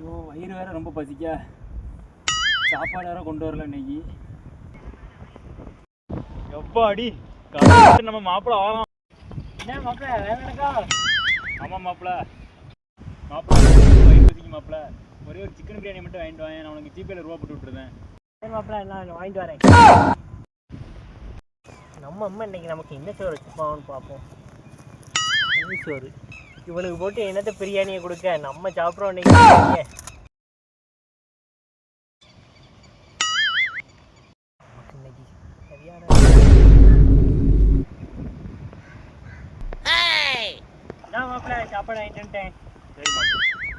ஐயோ வயிறு வேற ரொம்ப பசிக்க, சாப்பாடு வேற கொண்டு வரல இன்னைக்கு. எப்பாடி நம்ம மாப்பிள்ள ஆகலாம். என்ன மாப்பிள்ள வேணாக்கா? ஆமாம் மாப்பிள்ள, வயிறு பசிக்கு மாப்பிள்ள. ஒரே ஒரு சிக்கன் பிரியாணி மட்டும் வாங்கிட்டு வாங்க, நான் உனக்கு ஜிபேல ரூபா போட்டு விட்டுருந்தேன். சரி மாப்பிள்ள, நான் வாங்கிட்டு வரேன். நம்ம அம்மா இன்னைக்கு நமக்கு என்ன சோறு வச்சுப்பான்னு பார்ப்போம். சோறு இவனுக்கு போட்டு என்னத்த பிரியாணியை கொடுக்க, நம்ம சாப்பிட்றோம் இன்னைக்கு. சரியான மாப்பிள்ள சாப்பாடு வாங்கிட்டு வந்துட்டேன். சரி மாப்பிள்ள.